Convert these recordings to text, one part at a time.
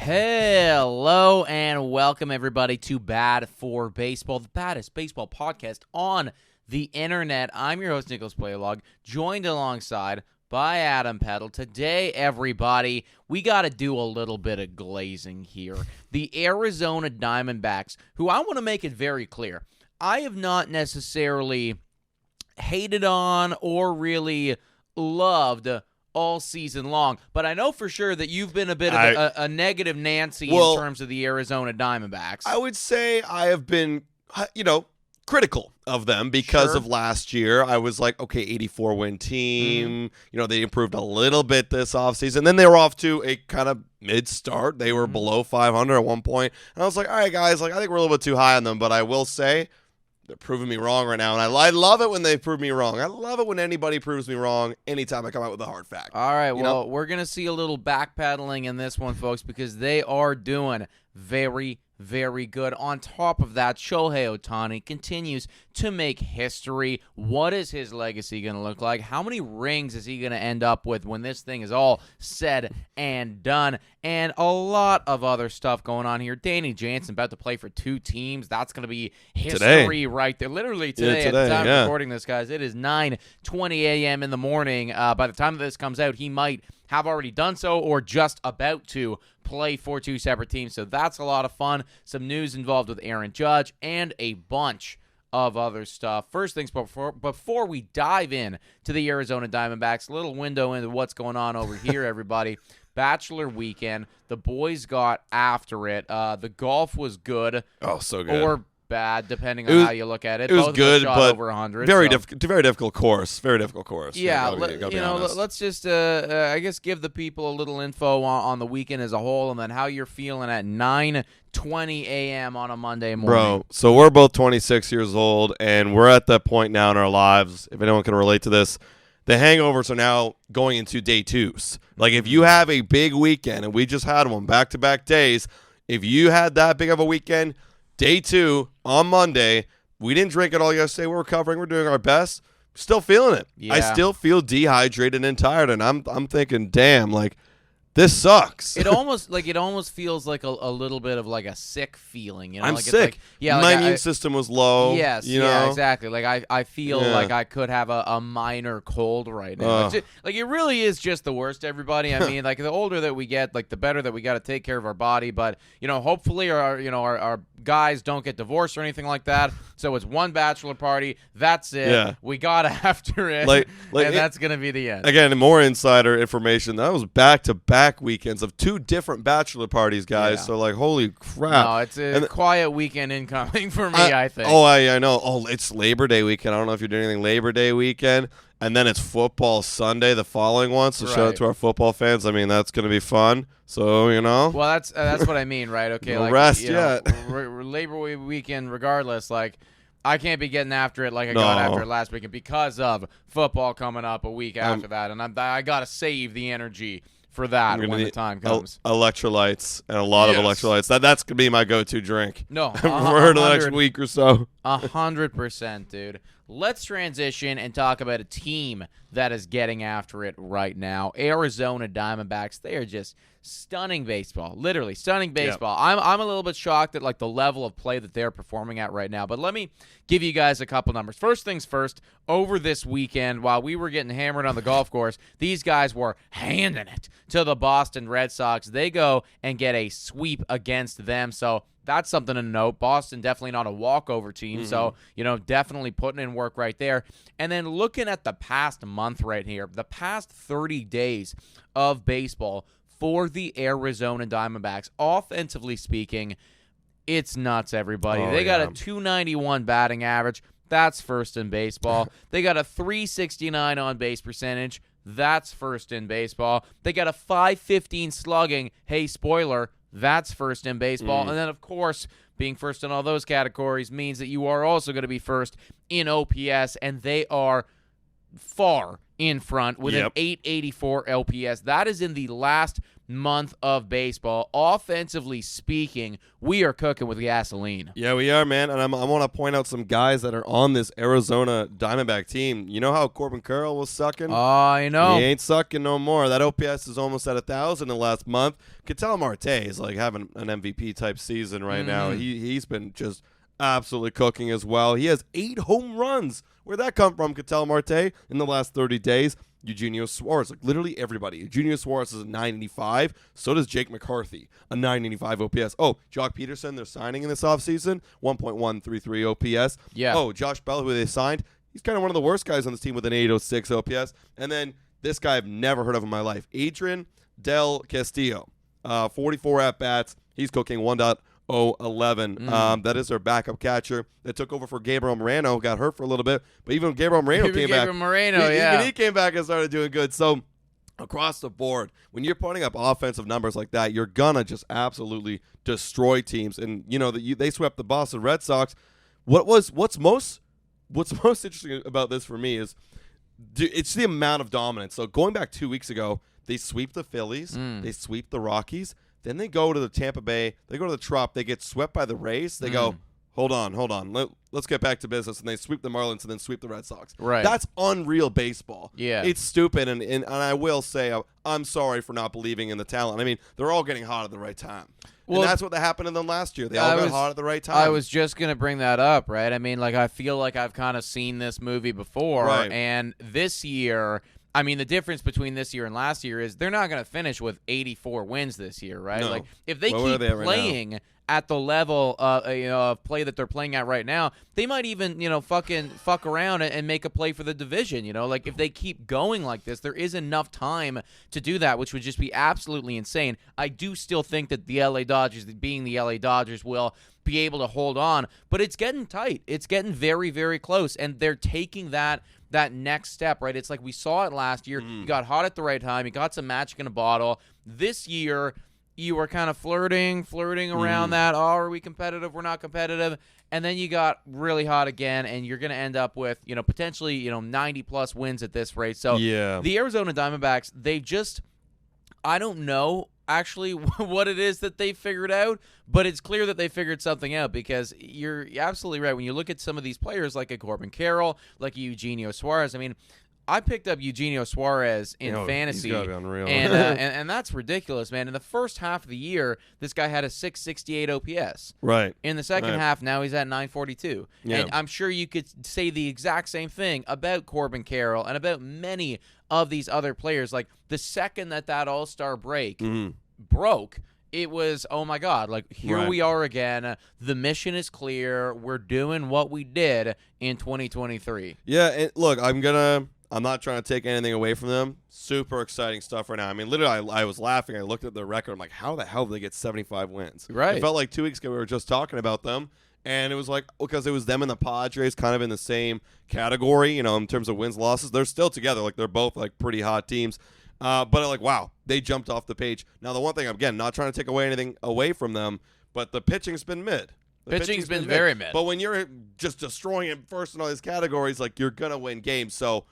Hello and welcome everybody to Bad for Baseball, the baddest baseball podcast on the internet. I'm your host, Nicholas Playlog, joined alongside by Adam Peddle. Today, everybody, we got to do a little bit of glazing here. The Arizona Diamondbacks, who I want to make it very clear, I have not necessarily hated on or really loved all season long, but I know for sure that you've been a bit of a negative Nancy in terms of the Arizona Diamondbacks. I would say I have been, critical of them because of last year. I was like, okay, 84-win team. They improved a little bit this offseason. Then they were off to a kind of mid-start. They were below 500 at one point. And I was like, all right, guys, I think we're a little bit too high on them, but I will say they're proving me wrong right now, and I love it when they prove me wrong. I love it when anybody proves me wrong anytime I come out with a hard fact. All right, we're going to see a little backpedaling in this one, folks, because they are doing very, very good. On top of that, Shohei Ohtani continues to make history. What is his legacy going to look like? How many rings is he going to end up with when this thing is all said and done? And a lot of other stuff going on here. Danny Jansen about to play for two teams. That's going to be history right there. Literally today, at the time of recording this, guys. It is 9:20 a.m. in the morning. By the time that this comes out, he might have already done so or just about to play for two separate teams. So that's a lot of fun. Some news involved with Aaron Judge and a bunch of other stuff. First things before we dive in to the Arizona Diamondbacks, a little window into what's going on over here, everybody. Bachelor weekend. The boys got after it. The golf was good. Oh, so good. Or bad, depending on how you look at it. It was both good, shot but over 100. Very difficult course. Very difficult course. Yeah, let's just, I guess, give the people a little info on the weekend as a whole, and then how you're feeling at 9:20 a.m. on a Monday morning. Bro, so we're both 26 years old, and we're at that point now in our lives, if anyone can relate to this, the hangovers are now going into day twos. Like, if you have a big weekend, and we just had one back-to-back days, if you had that big of a weekend, day two on Monday, we didn't drink it all yesterday. We're recovering. We're doing our best. Still feeling it. Yeah. I still feel dehydrated and tired, and I'm thinking, damn, this sucks. It almost feels like a little bit of like a sick feling. I'm sick. My immune system was low. Yes, yeah, exactly. Like I feel like I could have a minor cold right now. It really is just the worst, everybody. I mean, the older that we get, the better that we got to take care of our body. But hopefully our guys don't get divorced or anything like that. So it's one bachelor party. That's it. Yeah. We got after it, and that's gonna be the end. Again, more insider information. That was back-to-back weekends of two different bachelor parties, guys. Yeah. So holy crap. No, it's a quiet weekend incoming for me, I think. Oh, I know. Oh, it's Labor Day weekend. I don't know if you're doing anything Labor Day weekend. And then it's football Sunday, the following one. So shout out to our football fans. I mean, that's going to be fun. So, Well, that's what I mean, right? Okay. No rest yet. Labor weekend, regardless, I can't be getting after it like I got after it last weekend because of football coming up a week after that. And I got to save the energy for that when the time comes. Electrolytes and a lot of electrolytes. That's going to be my go-to drink. No. For the next week or so. 100%, dude. Let's transition and talk about a team that is getting after it right now. Arizona Diamondbacks. They are just stunning baseball. Literally stunning baseball. Yep. I'm a little bit shocked at the level of play that they're performing at right now. But let me give you guys a couple numbers. First things first, over this weekend, while we were getting hammered on the golf course, these guys were handing it to the Boston Red Sox. They go and get a sweep against them. So that's something to note. Boston definitely not a walkover team, so, definitely putting in work right there. And then looking at the past month right here, the past 30 days of baseball for the Arizona Diamondbacks, offensively speaking, it's nuts, everybody. They got a 291 batting average. That's first in baseball. They got a 369 on-base percentage. That's first in baseball. They got a 515 slugging. Hey, spoiler, that's first in baseball. And then, of course, being first in all those categories means that you are also going to be first in OPS, and they are far in front with an 884 LPS. That is in the last month of baseball. Offensively speaking, we are cooking with gasoline. Yeah, we are, man. And I want to point out some guys that are on this Arizona Diamondback team. You know how Corbin Carroll was sucking? Oh, I know. He ain't sucking no more. That OPS is almost at 1,000 in the last month. Ketel Marte is like having an MVP type season right now. He's been just absolutely cooking as well. He has 8 home runs. Where'd that come from, Ketel Marte, in the last 30 days? Eugenio Suarez, like literally everybody. Eugenio Suarez is a 985. So does Jake McCarthy, a 985 OPS. Oh, Jock Peterson, they're signing in this offseason, 1.133 OPS. Yeah. Oh, Josh Bell, who they signed, he's kind of one of the worst guys on this team with an 806 OPS. And then this guy I've never heard of in my life, Adrian Del Castillo, 44 at-bats. He's cooking 1.011. That is their backup catcher that took over for Gabriel Moreno, got hurt for a little bit, but even Gabriel Moreno came back. Even he came back and started doing good. So across the board, when you're putting up offensive numbers like that, you're gonna just absolutely destroy teams. And you know they swept the Boston Red Sox. What's most interesting about this for me is it's the amount of dominance. So going back 2 weeks ago, they sweep the Phillies, they sweep the Rockies. Then they go to the Tampa Bay. They go to the Trop. They get swept by the Rays. They go, hold on. Let's get back to business. And they sweep the Marlins and then sweep the Red Sox. Right. That's unreal baseball. Yeah. It's stupid. And I will say I'm sorry for not believing in the talent. I mean, they're all getting hot at the right time. Well, and that's what happened to them last year. They all got hot at the right time. I was just going to bring that up, right? I mean, like, I feel like I've kind of seen this movie before. Right. And this year, I mean, the difference between this year and last year is they're not going to finish with 84 wins this year, right? No. Like, if they keep playing at the level of play that they're playing at right now, they might even, fuck around and make a play for the division, Like, if they keep going like this, there is enough time to do that, which would just be absolutely insane. I do still think that the LA Dodgers, being the LA Dodgers, will be able to hold on, but it's getting tight. It's getting very, very close, and they're taking that next step, right? It's like we saw it last year. You got hot at the right time. You got some magic in a bottle. This year, you were kind of flirting around that. Oh, are we competitive? We're not competitive. And then you got really hot again, and you're going to end up with, potentially, 90-plus wins at this rate. So the Arizona Diamondbacks, they've just, I don't know actually what it is that they figured out, but it's clear that they figured something out, because you're absolutely right. When you look at some of these players like a Corbin Carroll, like Eugenio Suarez, I mean, I picked up Eugenio Suarez in fantasy, he's gotta be unreal. and that's ridiculous, man. In the first half of the year, this guy had a 668 OPS. Right. In the second half, now he's at 942. Yeah. And I'm sure you could say the exact same thing about Corbin Carroll and about many of these other players. Like, the second that All-Star break broke, it was, oh my God, like, here we are again. The mission is clear. We're doing what we did in 2023. Yeah, and look, I'm not trying to take anything away from them. Super exciting stuff right now. I mean, literally, I was laughing. I looked at their record. I'm like, how the hell did they get 75 wins? Right. It felt like 2 weeks ago we were just talking about them, and it was like, because it was them and the Padres kind of in the same category, in terms of wins, losses. They're still together. Like, they're both, like, pretty hot teams. But, like, wow, they jumped off the page. Now, the one thing, again, not trying to take anything away from them, but the pitching's been mid. Pitching's been very mid. But when you're just destroying it first in all these categories, like, you're going to win games. So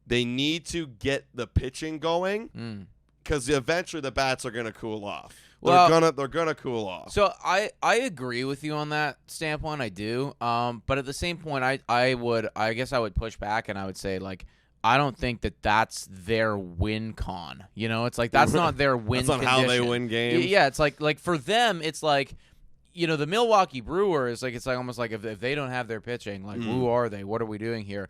they need to get the pitching going, because eventually the bats are going to cool off. They're gonna cool off. So I agree with you on that standpoint. I do. But at the same point, I guess I would push back, and I would say, like, I don't think that's their win con. It's like that's not their win. That's not how they win games. Yeah, it's like for them, it's like, the Milwaukee Brewers, like, it's like almost like if they don't have their pitching, like, who are they? What are we doing here?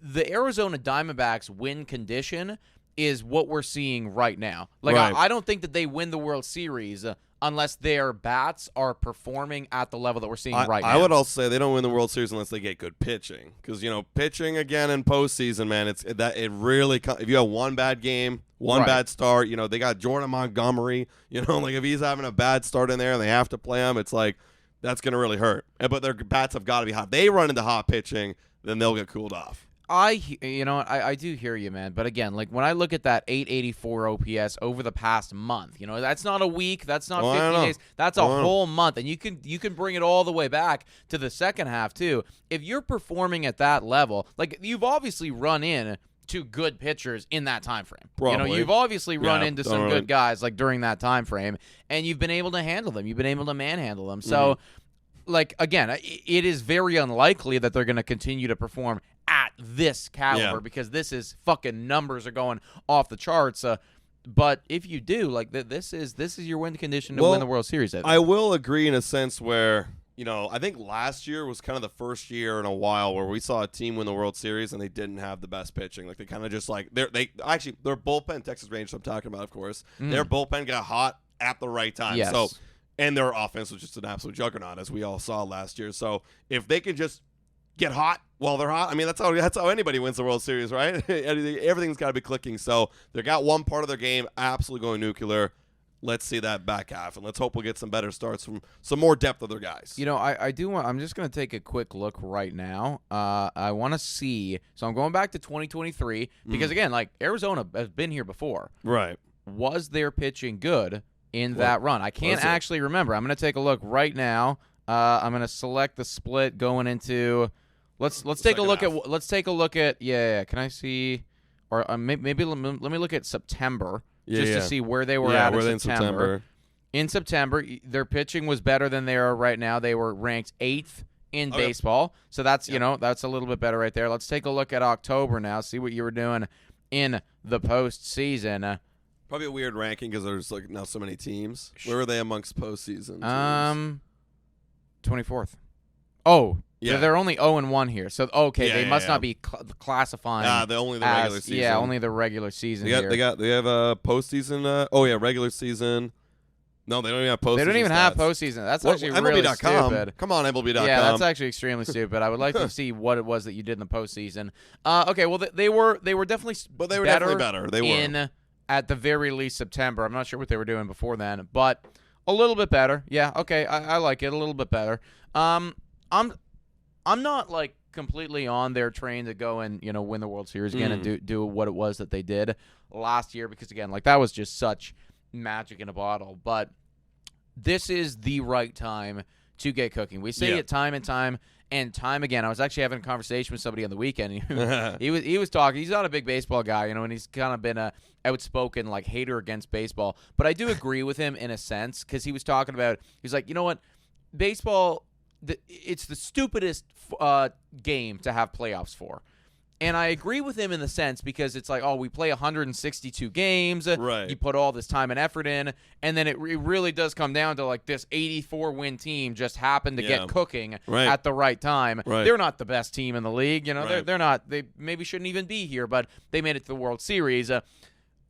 The Arizona Diamondbacks win condition is what we're seeing right now. Like, I don't think that they win the World Series unless their bats are performing at the level that we're seeing right now. I would also say they don't win the World Series unless they get good pitching, because pitching again in postseason, man, it really, if you have one bad game, bad start, they got Jordan Montgomery, like, if he's having a bad start in there and they have to play him, it's like that's gonna really hurt. But their bats have got to be hot. They run into hot pitching, then they'll get cooled off. I do hear you, man. But again, like, when I look at that 884 OPS over the past month, that's not a week, that's not 50 days, that's a whole month, and you can bring it all the way back to the second half too. If you're performing at that level, like, you've obviously run in to good pitchers in that time frame. Probably. You've obviously run into some totally. good guys like during that time frame, and you've been able to handle them. You've been able to manhandle them. So, like, again, it is very unlikely that they're going to continue to perform at this caliber because this is fucking numbers are going off the charts. But if you do, like, this is your win condition to win the World Series. I will agree in a sense where, I think last year was kind of the first year in a while where we saw a team win the World Series and they didn't have the best pitching. Like, they kind of just, like, their bullpen, Texas Rangers I'm talking about, of course, their bullpen got hot at the right time. Yes. So, and their offense was just an absolute juggernaut, as we all saw last year. So, if they could just get hot while they're hot, I mean, that's how anybody wins the World Series, right? Everything's got to be clicking. So, they got one part of their game absolutely going nuclear. Let's see that back half, and let's hope we'll get some better starts from some more depth of their guys. I do want. I'm just going to take a quick look right now. I want to see. So I'm going back to 2023 because again, like Arizona has been here before. Right. Was their pitching good in that run? I can't actually remember. I'm going to take a look right now. I'm going to select the split going into. Let's take a look at. Let's take a look at. Yeah. Can I see? Or maybe let me look at September. To see where they were at in September. In September, their pitching was better than they are right now. They were ranked 8th in baseball. So that's, that's a little bit better right there. Let's take a look at October now, see what you were doing in the postseason. Probably a weird ranking because there's like now so many teams. Where were they amongst postseason teams? 24th. Oh, yeah. They're only 0-1 here. So, they must not be classifying. Only the regular season. Yeah, only the regular season. They have a postseason. Regular season. No, they don't even have postseason. They don't even have postseason. That's actually really stupid. Come on, MLB.com. Yeah, that's actually extremely stupid. I would like to see what it was that you did in the postseason. Okay, well, they were definitely but they were definitely better. They were. At the very least, September. I'm not sure what they were doing before then, but a little bit better. Yeah, okay, I like it. A little bit better. I'm not like completely on their train to go and win the World Series again and do what it was that they did last year because again like that was just such magic in a bottle. But this is the right time to get cooking. We say it time and time again. I was actually having a conversation with somebody on the weekend. He was talking. He's not a big baseball guy, and he's kind of been a outspoken like hater against baseball. But I do agree with him in a sense because he was talking about. He's like, you know what, baseball. It's the stupidest game to have playoffs for. And I agree with him in the sense because it's like, we play 162 games. Right. You put all this time and effort in, and then it really does come down to like this 84-win team just happened to get cooking at the right time. Right. They're not the best team in the league. They're not. They maybe shouldn't even be here, but they made it to the World Series.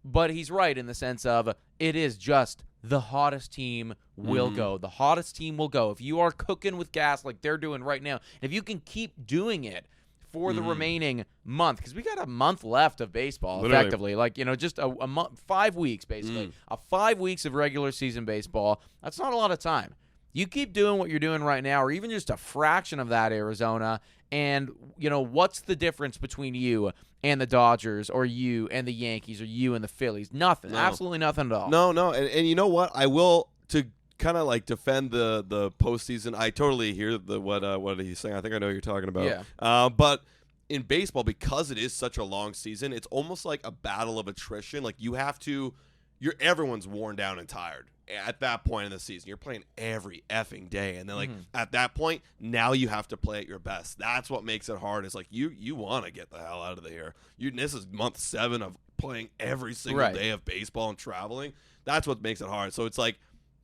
But he's right in the sense of it is just the hottest team will go. The hottest team will go. If you are cooking with gas like they're doing right now, if you can keep doing it for the remaining month, because we got a month left of baseball, effectively. Like, just a month, 5 weeks, basically. 5 weeks of regular season baseball. That's not a lot of time. You keep doing what you're doing right now, or even just a fraction of that, Arizona, and, what's the difference between you and the Dodgers, or you and the Yankees, or you and the Phillies? Nothing. No. Absolutely nothing at all. No. And you know what? I will, to kind of like defend the postseason, I totally hear what he's saying. I think I know what you're talking about. Yeah. But in baseball, because it is such a long season, it's almost like a battle of attrition. Like everyone's worn down and tired at that point in the season. You're playing every effing day, and then at that point, now you have to play at your best. That's what makes it hard. Is like you want to get the hell out of here. This is month 7 of playing every single day of baseball and traveling. That's what makes it hard. So it's like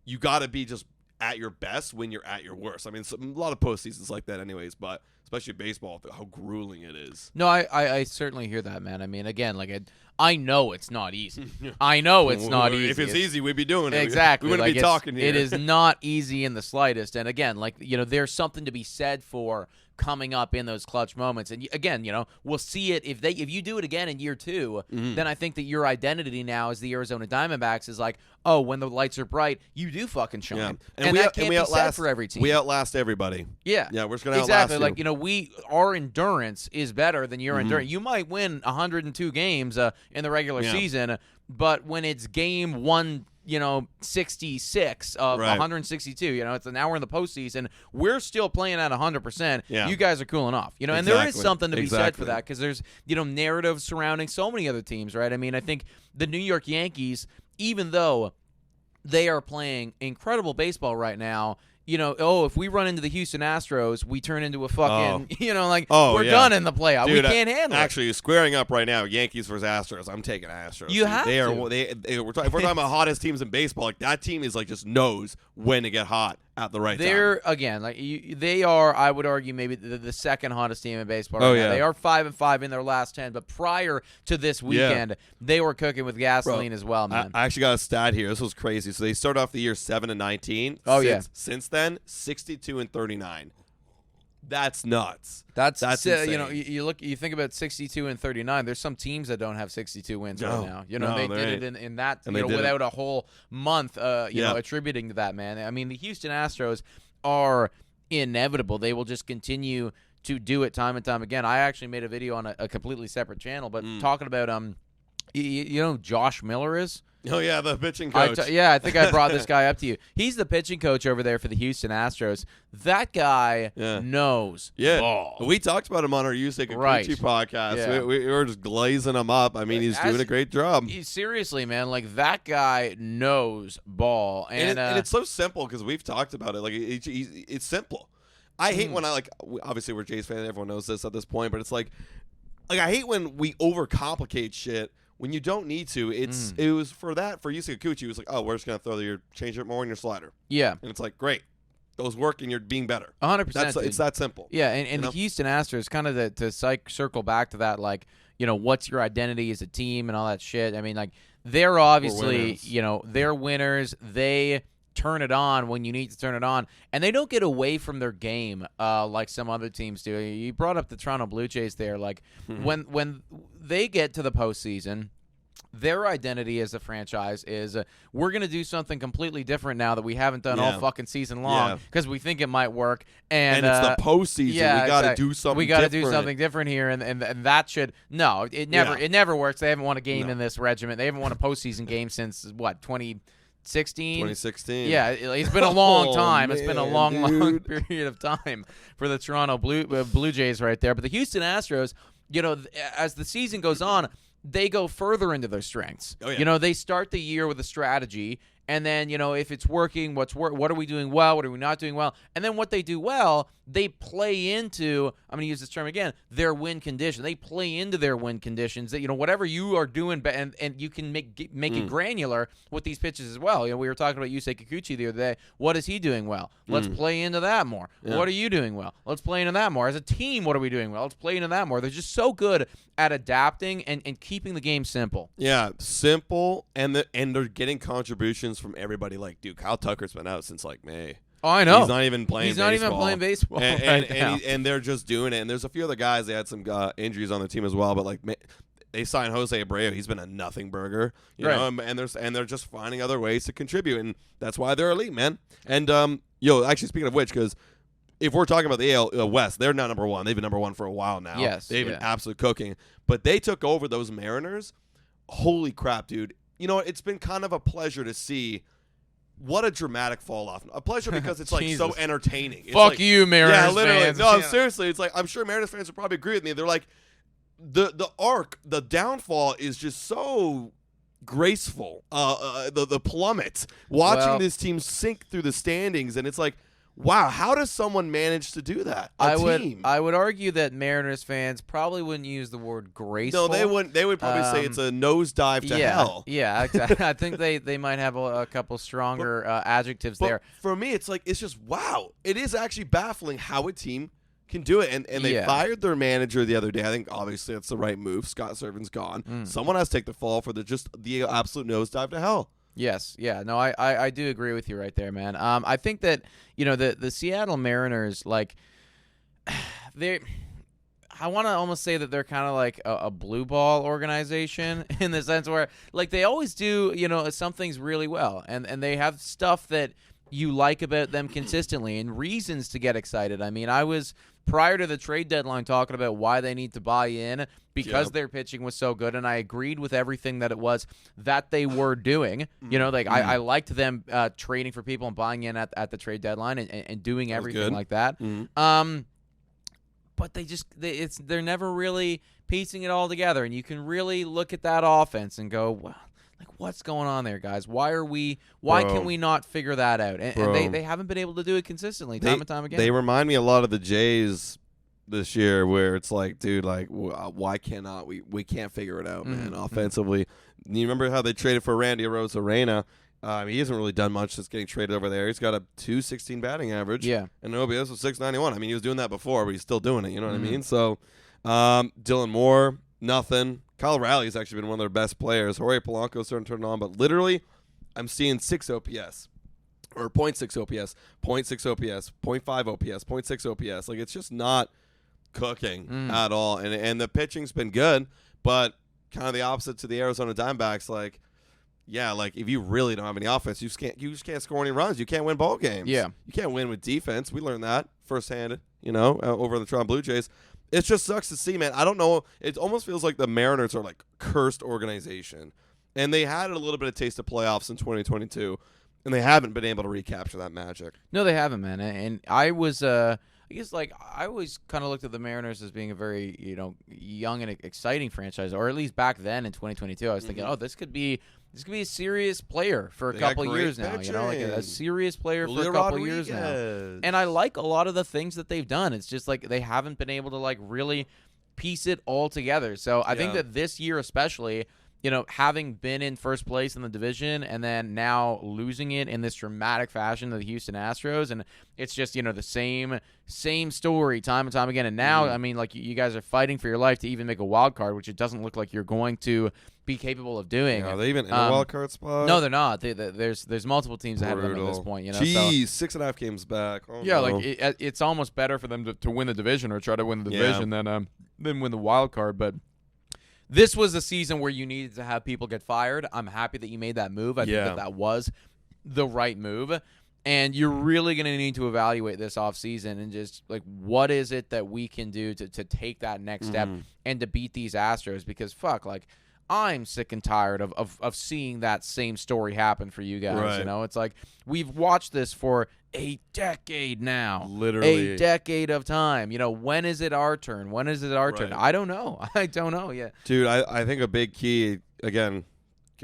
you got to be just at your best when you're at your worst. I mean, a lot of postseasons like that, anyways. But especially baseball, how grueling it is. No, I certainly hear that, man. I mean, again, like I know it's not easy. I know it's not easy. If it's easy, we'd be doing it. Exactly. We wouldn't be talking here. It is not easy in the slightest. And again, like, there's something to be said for coming up in those clutch moments. And again, we'll see it if you do it again in year 2, then I think that your identity now as the Arizona Diamondbacks is like, when the lights are bright, you do fucking shine. Yeah. And that can't be said for every team. We outlast everybody. Yeah. Yeah, we're just going to outlast you. Like, our endurance is better than your endurance. You might win 102 games in the regular season, but when it's game 1 66 of 162. It's an hour in the postseason. We're still playing at 100%. Yeah. You guys are cooling off. And there is something to be said for that, because there's narrative surrounding so many other teams, right? I mean, I think the New York Yankees, even though they are playing incredible baseball right now, if we run into the Houston Astros, we turn into a fucking, we're done in the playoff. Dude, we can't handle it. Actually, squaring up right now, Yankees versus Astros. I'm taking Astros. You have to. If we're talking about hottest teams in baseball, like that team is like just knows when to get hot at the right time. They're again they are. I would argue maybe the second hottest team in baseball. Right now. They are 5-5 in their last 10, but prior to this weekend, they were cooking with gasoline as well, man. I actually got a stat here. This was crazy. So they started off the year 7-19. Since then, 62-39. That's nuts. That's insane. you think about 62-39. There's some teams that don't have 62 wins right now. They did it in that without a whole month. Attributing to that, man. I mean, the Houston Astros are inevitable. They will just continue to do it time and time again. I actually made a video on a completely separate channel, but talking about Josh Miller is. Oh, yeah, the pitching coach. I think I brought this guy up to you. He's the pitching coach over there for the Houston Astros. That guy knows ball. We talked about him on our Yusei Kikuchi podcast. Yeah. We were just glazing him up. I mean, he's doing a great job. Seriously, man, that guy knows ball. And it's so simple because we've talked about it. It's simple. I hate when obviously we're Jays fans. Everyone knows this at this point. But it's I hate when we overcomplicate shit. When you don't need to, it was for Yusei Kikuchi, it was we're just going to throw your change it more in your slider. Yeah. And it's great. Those work and you're being better. 100%. It's that simple. Yeah, and the Houston Astros, kind of to circle back to that, what's your identity as a team and all that shit. I mean, they're obviously, they're winners. They turn it on when you need to turn it on, and they don't get away from their game like some other teams do. You brought up the Toronto Blue Jays there. When they get to the postseason, their identity as a franchise is we're going to do something completely different now that we haven't done all fucking season long because we think it might work. And it's the postseason. Yeah, we got to do something. We got to do something different here, and that should it never works. They haven't won a game in this regiment. They haven't won a postseason game since 2016. Yeah, it's been a long time. It's been a long period of time for the Toronto Blue Jays right there. But the Houston Astros, as the season goes on, they go further into their strengths. Oh, yeah. They start the year with a strategy, and then, if it's working, what are we doing well? What are we not doing well? And then what they do well, they play into, I'm going to use this term again, their win condition. They play into their win conditions that, whatever you are doing, and you can make it granular with these pitches as well. We were talking about Yusei Kikuchi the other day. What is he doing well? Let's play into that more. Yeah. What are you doing well? Let's play into that more. As a team, what are we doing well? Let's play into that more. They're just so good at adapting and keeping the game simple. Yeah, simple, and they're getting contributions from everybody. Dude, Kyle Tucker's been out since May. Oh, I know. He's not even playing baseball. He's not even playing baseball and they're just doing it. And there's a few other guys. They had some injuries on the team as well. But they signed Jose Abreu. He's been a nothing burger, you know. And they're just finding other ways to contribute, and that's why they're elite, man. And actually, speaking of which, because if we're talking about the AL West, they're now number one. They've been number one for a while now. Yes, they've been absolute cooking. But they took over those Mariners. Holy crap, dude! It's been kind of a pleasure to see. What a dramatic fall off. A pleasure because it's so entertaining. It's Fuck you, Mariners fans. Yeah, literally. No, seriously. It's I'm sure Mariners fans would probably agree with me. They're the downfall is just so graceful. The plummet. Watching this team sink through the standings, and it's wow, how does someone manage to do that? I would argue that Mariners fans probably wouldn't use the word graceful. No, they wouldn't. They would probably say it's a nosedive to hell. Yeah, exactly. I think they might have a couple stronger adjectives there. For me, it's just wow. It is actually baffling how a team can do it. And they fired their manager the other day. I think obviously that's the right move. Scott Servin's gone. Someone has to take the fall for the absolute nosedive to hell. Yes, yeah, no, I do agree with you right there, man. I think that the Seattle Mariners, I want to almost say that they're kind of like a blue ball organization in the sense where they always do some things really well, and they have stuff that you like about them consistently and reasons to get excited. I mean, I was prior to the trade deadline talking about why they need to buy in because their pitching was so good, and I agreed with everything that it was that they were doing. You know, like I liked them trading for people and buying in at the trade deadline and doing everything like that. But they're never really piecing it all together, and you can really look at that offense and go, wow. Like, what's going on there, guys? Why can we not figure that out? And they haven't been able to do it consistently time and time again. They remind me a lot of the Jays this year, where it's like, dude, like, why cannot we can't figure it out, man, offensively. You remember how they traded for Randy Arozarena? He hasn't really done much since getting traded over there. He's got a .216 batting average. Yeah. And OPS was .691. I mean, he was doing that before, but he's still doing it. You know what I mean? So, Dylan Moore, nothing. Kyle Rowley's actually been one of their best players. Jorge Polanco's starting to turn on, but literally, I'm seeing 6 OPS, or 0.6 OPS, 0.6 OPS, 0.5 OPS, 0.6 OPS. Like, it's just not cooking at all. And the pitching's been good, but kind of the opposite to the Arizona Diamondbacks. Like, yeah, like if you really don't have any offense, you just can't score any runs. You can't win ball games. Yeah, you can't win with defense. We learned that firsthand, over the Toronto Blue Jays. It just sucks to see, man. I don't know. It almost feels like the Mariners are like cursed organization, and they had a little bit of taste of playoffs in 2022, and they haven't been able to recapture that magic. No, they haven't, man. And I was, I guess, like I always kind of looked at the Mariners as being a very, young and exciting franchise, or at least back then in 2022, I was thinking, this could be a serious player for a couple years now. Like a serious player for a couple years now. And I like a lot of the things that they've done. It's just like they haven't been able to like really piece it all together. So I think that this year especially, having been in first place in the division and then now losing it in this dramatic fashion to the Houston Astros, and it's just, the same story time and time again. And now, I mean, like you guys are fighting for your life to even make a wild card, which it doesn't look like you're going to be capable of doing. Are they even in a wild card spot? No, they're not. There's multiple teams ahead of them at this point. Jeez, 6.5 games back. Oh, yeah, no. like it's almost better for them to win the division or try to win the division than win the wild card. But this was a season where you needed to have people get fired. I'm happy that you made that move. I think that was the right move. And you're really going to need to evaluate this offseason and just, like, what is it that we can do to take that next step and to beat these Astros? Because, like, I'm sick and tired of seeing that same story happen for you guys. Right. It's like we've watched this for a decade now. Literally. A decade of time. When is it our turn? When is it our turn? I don't know. I don't know yet. Dude, I think a big key, again,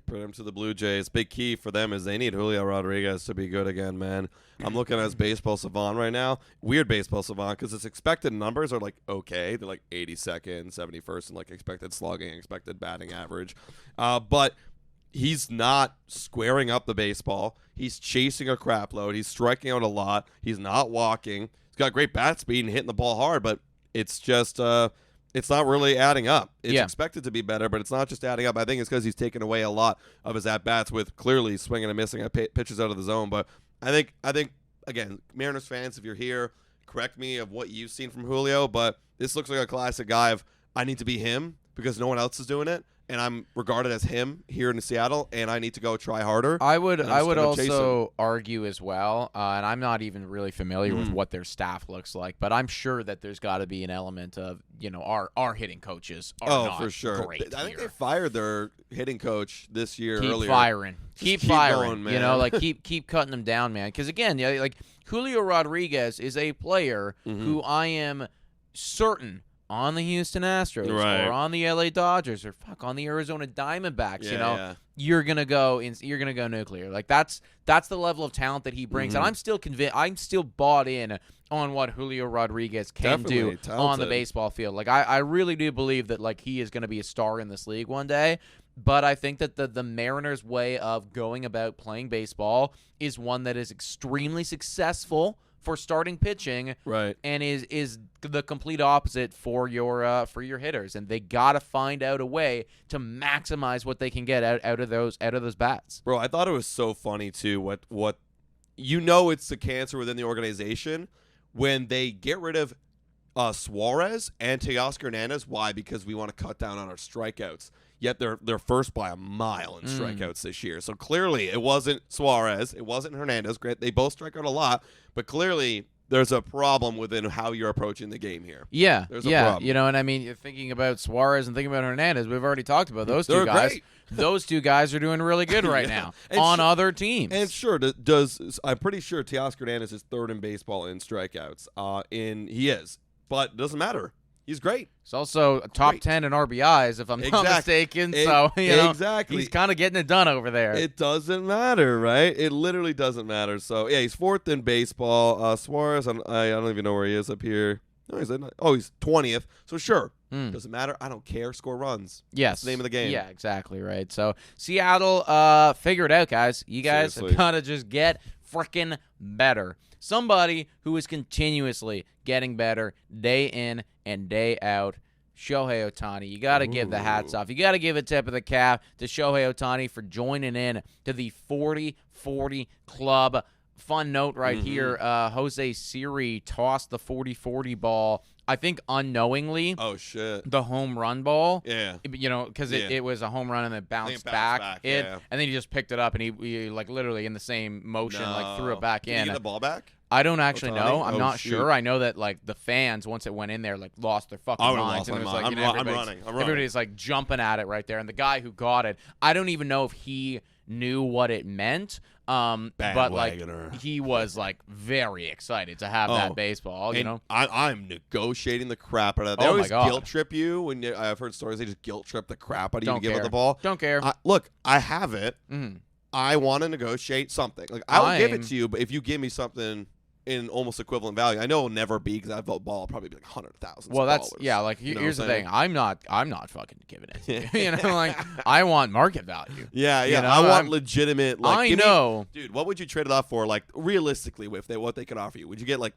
put him to the Blue Jays, big key for them is they need Julio Rodriguez to be good again, man. I'm looking at his baseball savant right now. Weird baseball savant because his expected numbers are like okay. They're like 82nd, 71st, and like expected slugging, expected batting average. But he's not squaring up the baseball. He's chasing a crap load. He's striking out a lot. He's not walking. He's got great bat speed and hitting the ball hard, but it's just it's not really adding up. It's expected to be better, but it's not just adding up. I think it's because he's taken away a lot of his at-bats with clearly swinging and missing at pitches out of the zone. But I think again, Mariners fans, if you're here, correct me of what you've seen from Julio, but this looks like a classic guy of I need to be him because no one else is doing it, and I'm regarded as him here in Seattle, and I need to go try harder. I would also argue as well, and I'm not even really familiar with what their staff looks like, but I'm sure that there's got to be an element of, our hitting coaches are not for sure. Great I think they fired their hitting coach this year earlier. Keep firing. Going, man. Keep cutting them down, man. Because again, like Julio Rodriguez is a player who I am certain on the Houston Astros or on the LA Dodgers or on the Arizona Diamondbacks, you're gonna go nuclear. Like that's the level of talent that he brings, and I'm still convinced. I'm still bought in on what Julio Rodriguez can do on the baseball field. Like I really do believe that like he is gonna be a star in this league one day. But I think that the Mariners' way of going about playing baseball is one that is extremely successful for starting pitching, and is the complete opposite for your hitters, and they gotta find out a way to maximize what they can get out of those bats. Bro, I thought it was so funny too. What it's the cancer within the organization when they get rid of Suarez and Teoscar Hernandez. Why? Because we want to cut down on our strikeouts. yet they're first by a mile in strikeouts this year. So clearly it wasn't Suarez, it wasn't Hernandez. Great, they both strike out a lot, but clearly there's a problem within how you're approaching the game here. Yeah, there's a problem. You know, and I mean, you're thinking about Suarez and thinking about Hernandez. We've already talked about those two guys. Great. Those two guys are doing really good right now on other teams. And sure, I'm pretty sure Teoscar Hernandez is third in baseball in strikeouts. He is, but it doesn't matter. He's great. He's also top 10 in RBIs, if I'm not mistaken. Exactly. He's kind of getting it done over there. It doesn't matter, right? It literally doesn't matter. So, yeah, he's fourth in baseball. Suarez, I don't even know where he is up here. No, he's 20th. So, sure. Doesn't matter. I don't care. Score runs. Yes. That's the name of the game. Yeah, exactly, right. So, Seattle, figure it out, guys. You guys have got to just get freaking better. Somebody who is continuously getting better day in and day out, Shohei Ohtani. You got to give the hats off. You got to give a tip of the cap to Shohei Ohtani for joining in to the 40-40 club. Fun note right here, Jose Siri tossed the 40-40 ball, I think unknowingly. Oh, shit. The home run ball. Yeah. You know, because it was a home run and then bounced back. Yeah. And then he just picked it up and he like literally in the same motion threw it back in. Did he get the ball back? I don't actually know. I'm not shoot. sure. I know that like the fans, once it went in there, like lost their fucking minds. And it was like, I'm running. Everybody's like jumping at it right there. And the guy who got it, I don't even know if he knew what it meant. But like he was like very excited to have that baseball. You know, I'm negotiating the crap out of that. They always guilt trip you when I've heard stories. They just guilt trip the crap out of you to give up the ball. Don't care. Look, I have it. I want to negotiate something. Like I'll give it to you, but if you give me something in almost equivalent value, I know it'll never be because that ball will probably be like $100,000. Well, that's like here's the thing. I'm not fucking giving it to you. You know, like I want market value. Yeah. You know? I want legitimate. Like, dude. What would you trade it off for? Like realistically, what they could offer you? Would you get like?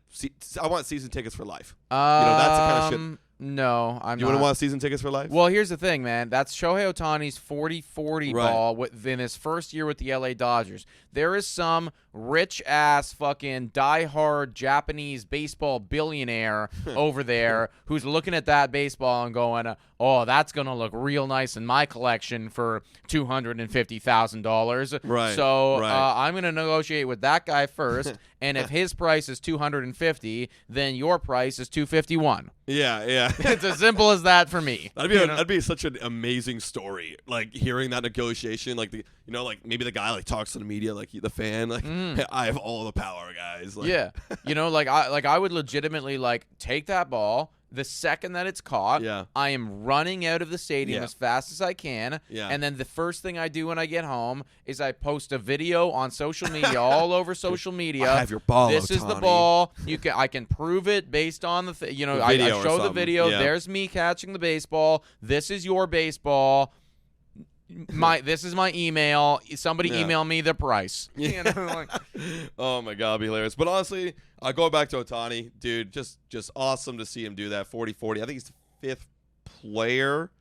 I want season tickets for life. That's the kind of shit. No, I'm not. You wouldn't want season tickets for life? Well, here's the thing, man. That's Shohei Ohtani's 40-40 ball within his first year with the LA Dodgers. There is some rich-ass fucking diehard Japanese baseball billionaire over there who's looking at that baseball and going, oh, that's going to look real nice in my collection for $250,000. Right. So I'm going to negotiate with that guy first, and if his price is $250, then your price is $251. Yeah. It's as simple as that for me. That'd be such an amazing story. Like hearing that negotiation, like like maybe the guy like talks to the media, like the fan, like hey, I have all the power, guys. Like, yeah, I would legitimately like take that ball. The second that it's caught, I am running out of the stadium as fast as I can. Yeah. And then the first thing I do when I get home is I post a video on social media, all over social media. I have your ball, This is the ball. I can prove it based on I show the video. Yeah. There's me catching the baseball. This is your baseball. This is my email. Somebody email me the price. Oh my God, it'd be hilarious. But honestly, going back to Ohtani, dude, just awesome to see him do that 40-40. I think he's the fifth player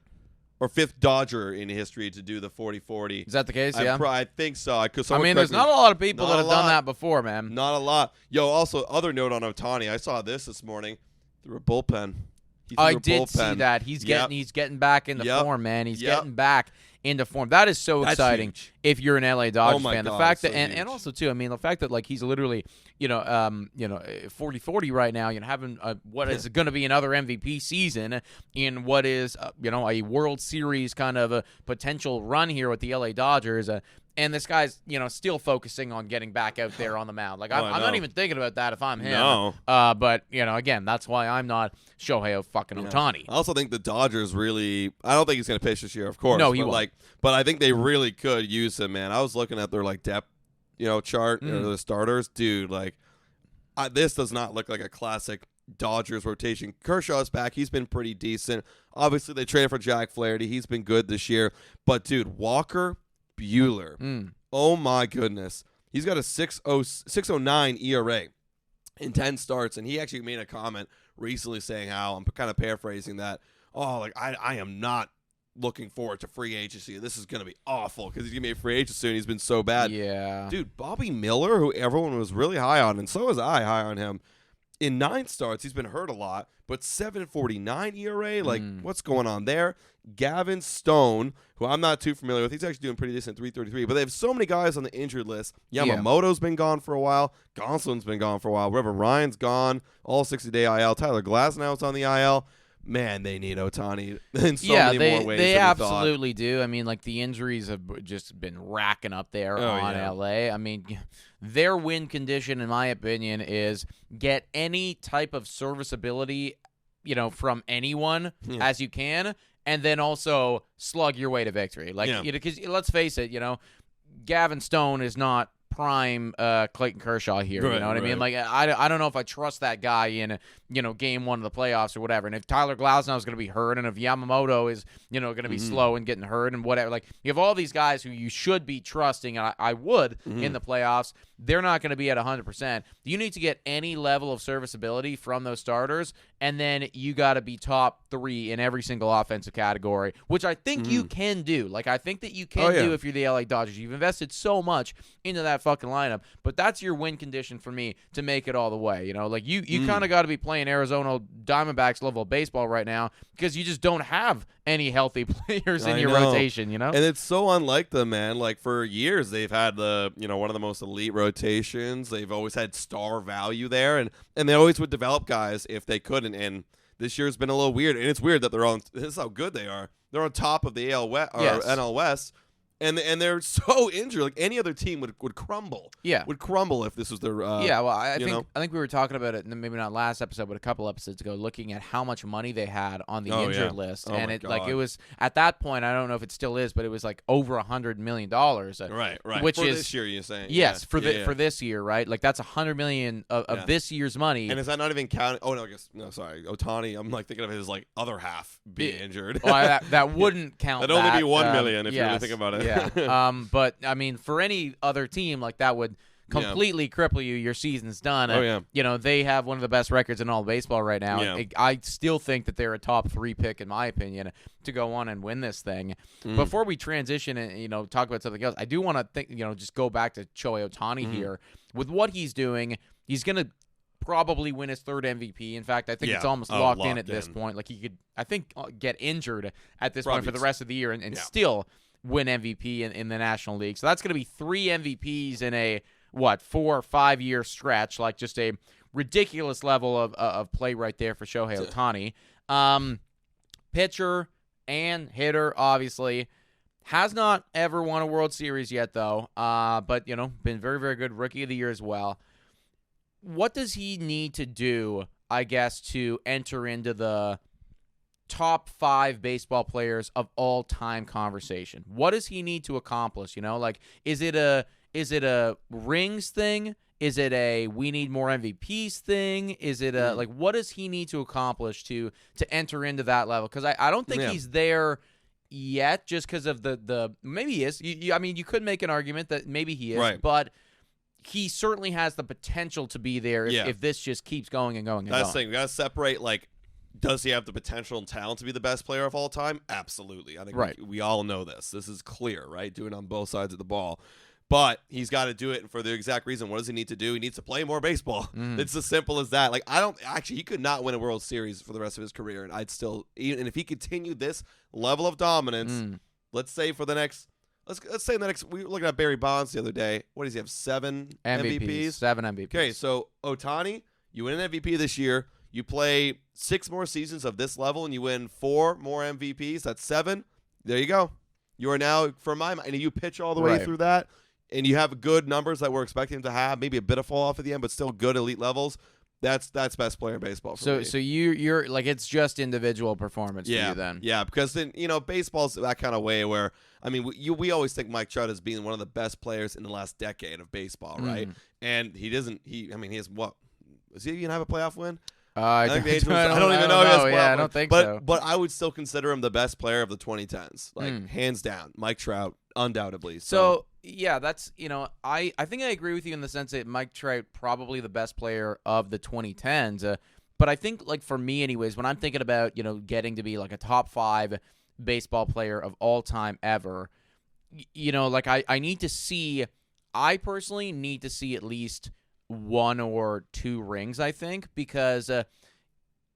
or fifth Dodger in history to do the 40-40. Is that the case? Yeah, I think so. There's not a lot of people that have done that before, man. Not a lot. Yo, also, other note on Ohtani, I saw this morning through a bullpen. I did see that. He's getting back into form, man. He's getting back into form. That is so exciting if you're an LA Dodgers fan. The fact that and also too, I mean, the fact that like he's literally 40-40 right now, having what is going to be another MVP season in what is a World Series kind of a potential run here with the LA Dodgers. And this guy's, still focusing on getting back out there on the mound. Like, I'm not even thinking about that if I'm him. No. But, again, that's why I'm not Shohei fucking Ohtani. I also think the Dodgers really – I don't think he's going to pitch this year, of course. No, he won't. But I think they really could use him, man. I was looking at their, depth, chart, or the starters. Dude, this does not look like a classic Dodgers rotation. Kershaw's back. He's been pretty decent. Obviously, they traded for Jack Flaherty. He's been good this year. But, dude, Walker – Buehler. Oh my goodness. He's got a 6.09 ERA in 10 starts, and he actually made a comment recently saying how, I'm kind of paraphrasing that, I am not looking forward to free agency. This is going to be awful because he's going to be a free agent soon. He's been so bad. Yeah. Dude, Bobby Miller, who everyone was really high on, and so was I high on him, in 9 starts, he's been hurt a lot, but 7.49 ERA. Like, what's going on there? Gavin Stone, who I'm not too familiar with, he's actually doing pretty decent, 3.33. But they have so many guys on the injured list. Yamamoto's been gone for a while. Gonsolin's been gone for a while. Reverend Ryan's gone. All 60-day IL. Tyler Glasnow's on the IL. Man, they need Ohtani in so many more ways they than absolutely do. I mean, like, the injuries have just been racking up there on LA. I mean, their win condition, in my opinion, is get any type of serviceability, from anyone as you can, and then also slug your way to victory. Like, because let's face it, Gavin Stone is not prime Clayton Kershaw here. You know what I mean? Like, I don't know if I trust that guy in game 1 of the playoffs or whatever. And if Tyler Glasnow is going to be hurt, and if Yamamoto is going to be slow and getting hurt and whatever, like, you have all these guys who you should be trusting, and I would in the playoffs. They're not going to be at 100%. You need to get any level of serviceability from those starters, and then you got to be top 3 in every single offensive category, which I think you can do. Like, I think that you can do if you're the LA Dodgers. You've invested so much into that fucking lineup, but that's your win condition for me to make it all the way. Like, you kind of got to be playing Arizona Diamondbacks level of baseball right now, because you just don't have any healthy players in your rotation. And it's so unlike them, man. Like, for years they've had the one of the most elite rotations. They've always had star value there, and they always would develop guys if they could. And this year's been a little weird, and it's weird that they're on. This is how good they are. They're on top of the AL West, or NL West. And they're so injured. Like, any other team would crumble. Yeah, would crumble if this was their. Well, I think we were talking about it, maybe not last episode, but a couple episodes ago, looking at how much money they had on the injured list, and it was at that point. I don't know if it still is, but it was like over $100 million. Right. Which for is this year, you're saying? Yes, for this year, right? Like, that's $100 million of this year's money. And is that not even counting? Oh no, sorry, Ohtani. I'm like thinking of his like other half being injured. That wouldn't count. That'd only be $1 million if you really think about it. Yeah. But I mean, for any other team, like, that would completely cripple you. Your season's done. They have one of the best records in all of baseball right now. I still think that they're a top 3 pick, in my opinion, to go on and win this thing. Before we transition and talk about something else, I do want to just go back to Shohei Ohtani here. With what he's doing, he's gonna probably win his 3rd MVP. In fact, I think it's almost locked in at this point. Like, he could, I think, get injured at this point for the rest of the year and still win MVP in the National League. So that's going to be 3 MVPs in a 4 or 5 year stretch. Like, just a ridiculous level of play right there for Shohei Ohtani. Pitcher and hitter, obviously. Has not ever won a World Series yet, though. But been very, very good Rookie of the Year as well. What does he need to do, I guess, to enter into the top 5 baseball players of all time conversation? What does he need to accomplish? Like, is it a rings thing? Is it a we need more MVPs thing? Is it a like, what does he need to accomplish to enter into that level? Because I don't think he's there yet, just because of the maybe he is. I mean, you could make an argument that maybe he is, but he certainly has the potential to be there if this just keeps going and going and going. That's the thing. We got to separate, like, does he have the potential and talent to be the best player of all time? Absolutely. I think we all know this. This is clear, right? Doing it on both sides of the ball. But he's got to do it for the exact reason. What does he need to do? He needs to play more baseball. It's as simple as that. Like, he could not win a World Series for the rest of his career, and I'd still, and if he continued this level of dominance, let's say for the next, let's say in the next, we were looking at Barry Bonds the other day. What does he have? 7 MVPs? 7 MVPs. Okay, so Ohtani, you win an MVP this year. You play 6 more seasons of this level, and you win 4 more MVPs. That's 7. There you go. You are now, for my mind, and you pitch all the way through that, and you have good numbers that we're expecting him to have, maybe a bit of fall off at the end, but still good elite levels. That's best player in baseball for me. So you're like, it's just individual performance for you then. Yeah, because then, baseball's that kind of way where, I mean, we always think Mike Trout as being one of the best players in the last decade of baseball, right? And he doesn't. He has what? Does he even have a playoff win? I don't even know. Yeah, I don't think so. But I would still consider him the best player of the 2010s, like hands down. Mike Trout, undoubtedly. So yeah, that's I think I agree with you in the sense that Mike Trout probably the best player of the 2010s. But I think, like, for me, anyways, when I'm thinking about getting to be like a top 5 baseball player of all time ever, like I need to see. I personally need to see at least 1 or 2 rings, I think, because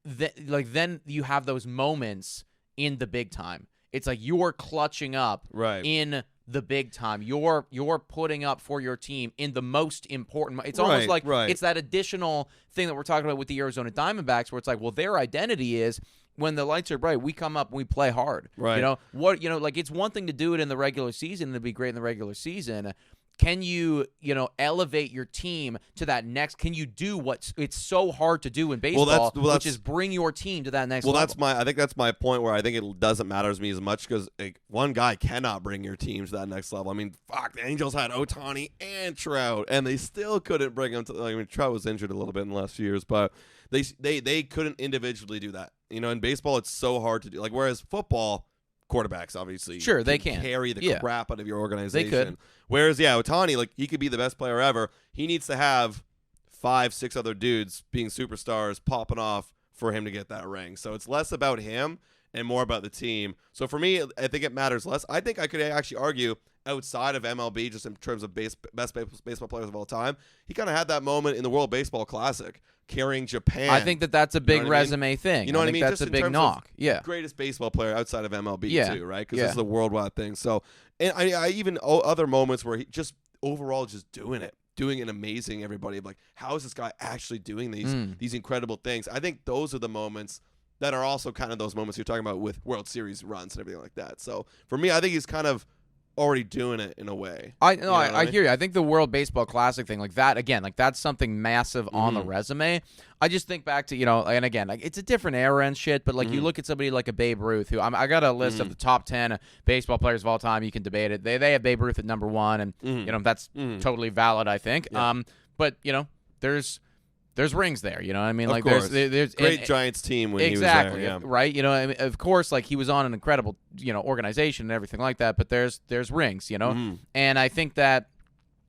then you have those moments in the big time. It's like you're clutching up in the big time. You're putting up for your team in the most important. It's almost like it's that additional thing that we're talking about with the Arizona Diamondbacks, where it's like, well, their identity is when the lights are bright, we come up and we play hard. Right. Like it's one thing to do it in the regular season and to be great in the regular season. Can you, elevate your team to that next? Can you do what it's so hard to do in baseball, which is bring your team to that next level? I think that's my point where I think it doesn't matter to me as much because one guy cannot bring your team to that next level. I mean, the Angels had Ohtani and Trout, and they still couldn't bring him to. I mean, Trout was injured a little bit in the last few years, but they couldn't individually do that. In baseball, it's so hard to do. Like whereas football, quarterbacks obviously they can carry the crap out of your organization. They could. Whereas Ohtani, like he could be the best player ever. He needs to have 5-6 other dudes being superstars popping off for him to get that ring. So it's less about him and more about the team. So for me, I think it matters less. I think I could actually argue outside of MLB, just in terms of best baseball players of all time, he kind of had that moment in the World Baseball Classic carrying Japan. I think that's a big resume thing. You know what I mean? That's just a big knock. Yeah. Greatest baseball player outside of MLB too, right? Because this is a worldwide thing. So, and I even other moments where he just overall just doing and amazing everybody. Like, how is this guy actually doing these incredible things? I think those are the moments that are also kind of those moments you're talking about with World Series runs and everything like that. So for me, I think he's kind of already doing it in a way. I hear you. I think the World Baseball Classic thing, like that, again, like that's something massive on the resume. I just think back to, and again, like it's a different era and shit, but like you look at somebody like a Babe Ruth, who I got a list of the top 10 baseball players of all time. You can debate it. They have Babe Ruth at number 1, and that's totally valid, I think. Yeah. But there's rings there, you know what I mean? Like there's great Giants team when he was there, right? I mean, of course, like he was on an incredible, organization and everything like that, but there's rings, And I think that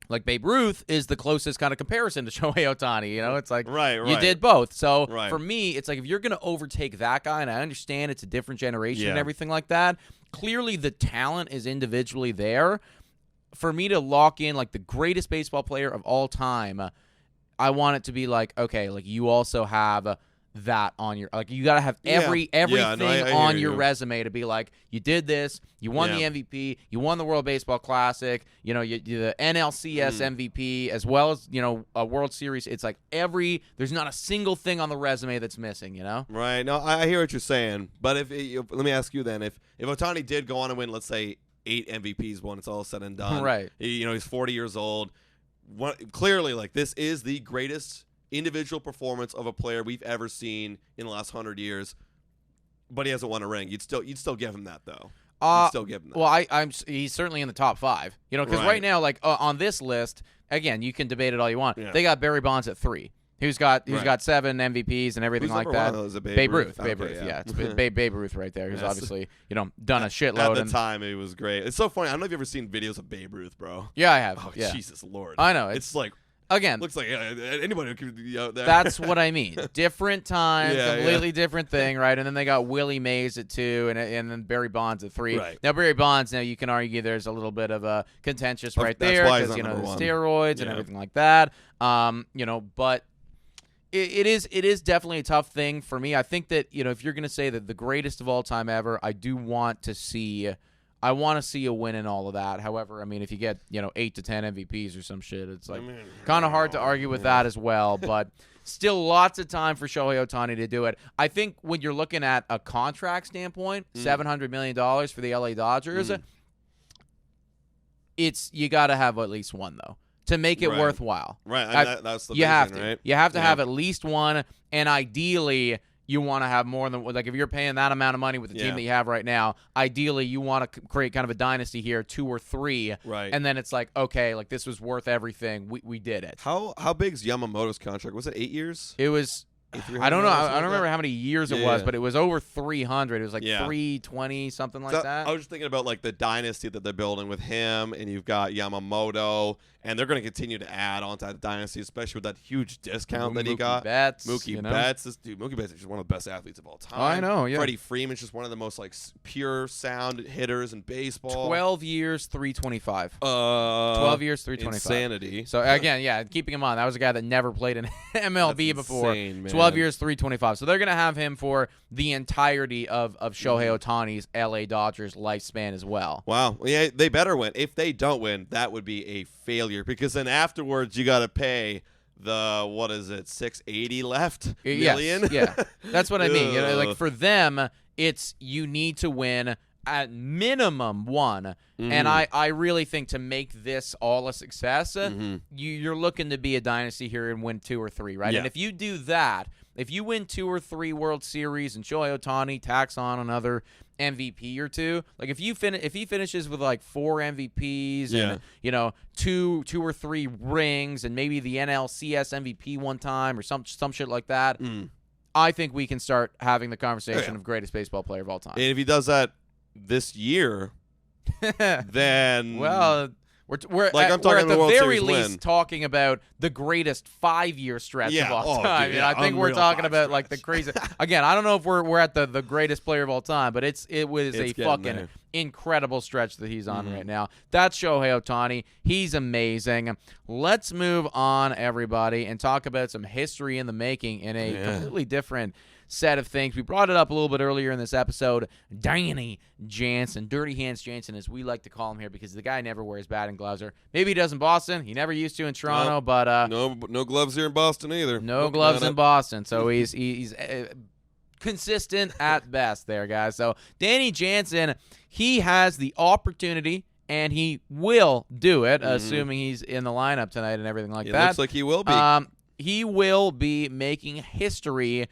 like Babe Ruth is the closest kind of comparison to Shohei Ohtani, It's like you did both. So for me, it's like if you're going to overtake that guy, and I understand it's a different generation and everything like that, clearly the talent is individually there. For me to lock in like the greatest baseball player of all time, I want it to be like, okay, like you also have that on your, like you got to have everything on your resume to be like, you did this, you won the MVP, you won the World Baseball Classic, you the NLCS MVP, as well as, a World Series. It's like there's not a single thing on the resume that's missing, Right. No, I hear what you're saying, but if let me ask you then, if Ohtani did go on and win, let's say 8 MVPs when it's all said and done, right? He's 40 years old. Clearly, like this is the greatest individual performance of a player we've ever seen in the last 100 years, but he hasn't won a ring. You'd still give him that though. You'd still give him that. Well, he's certainly in the top 5. Because right now, like on this list, again, you can debate it all you want. Yeah. They got Barry Bonds at 3. Who's got 7 MVPs and everything like that? One? Babe Ruth. Babe Ruth. Yeah, it's Babe Ruth right there. Who's obviously done a shitload. At the time, it was great. It's so funny. I don't know if you've ever seen videos of Babe Ruth, bro. Yeah, I have. Oh, yeah. Jesus Lord. I know. It's like again. Looks like anybody could be out there. That's what I mean. Different time, completely different thing, right? And then they got Willie Mays at 2, and then Barry Bonds at 3. Right. Now Barry Bonds, you can argue there's a little bit of a contentious right there because the steroids and everything like that. But. It is definitely a tough thing for me. I think that, if you're going to say that the greatest of all time ever, I want to see a win in all of that. However, I mean, if you get, 8 to 10 MVPs or some shit, it's like kind of hard to argue with that as well. But still lots of time for Shohei Ohtani to do it. I think when you're looking at a contract standpoint, $700 million for the LA Dodgers, you got to have at least one, though, to make it worthwhile. Right. And that's the you have to. right? You have to have at least one, and ideally you want to have more than, like, if you're paying that amount of money with the team that you have right now, ideally you want to create kind of a dynasty here, 2 or 3. Right. And then it's like, okay, like this was worth everything. We did it. How big's Yamamoto's contract? Was it 8 years? It was I don't know. I don't remember how many years it was, but it was over 300. It was like 320, something like that. I was just thinking about like the dynasty that they're building with him, and you've got Yamamoto, And they're going to continue to add on to that dynasty, especially with that huge discount that he got. Mookie Betts. Mookie Betts is just one of the best athletes of all time. I know, yeah. Freddie Freeman's just one of the most pure sound hitters in baseball. 12 years, 325. 12 years, 325. Insanity. So, again, yeah, keeping in mind, that was a guy that never played in MLB before. Insane, man. 12 years, 325. So they're going to have him for the entirety of Shohei Ohtani's LA Dodgers lifespan as well. Wow. Yeah, they better win. If they don't win, that would be a failure, because then afterwards you got to pay the, what is it, $680 left million? Yes, yeah. That's what I mean. For them, it's you need to win at minimum one. And I really think to make this all a success, you're looking to be a dynasty here and win 2 or 3, right? Yeah. And if you do that, if you win 2 or 3 World Series and Shohei Ohtani tacks on another MVP or 2, like if he finishes with 4 MVPs and 2 or 3 rings and maybe the NLCS MVP one time or some shit like that, I think we can start having the conversation of greatest baseball player of all time. And if he does that this year, then we're at the very least talking about the greatest 5-year stretch of all time. Dude, I think we're talking about the crazy. Again, I don't know if we're at the greatest player of all time, but it was a fucking incredible stretch that he's on right now. That's Shohei Ohtani. He's amazing. Let's move on, everybody, and talk about some history in the making in a completely different set of things. We brought it up a little bit earlier in this episode. Danny Jansen, Dirty Hands Jansen, as we like to call him here, because the guy never wears batting gloves. Or maybe he does in Boston. He never used to in Toronto, but no gloves here in Boston either. No gloves in Boston. So he's consistent at best there, guys. So Danny Jansen, he has the opportunity, and he will do it, assuming he's in the lineup tonight and everything like that. It looks like he will be. He will be making history,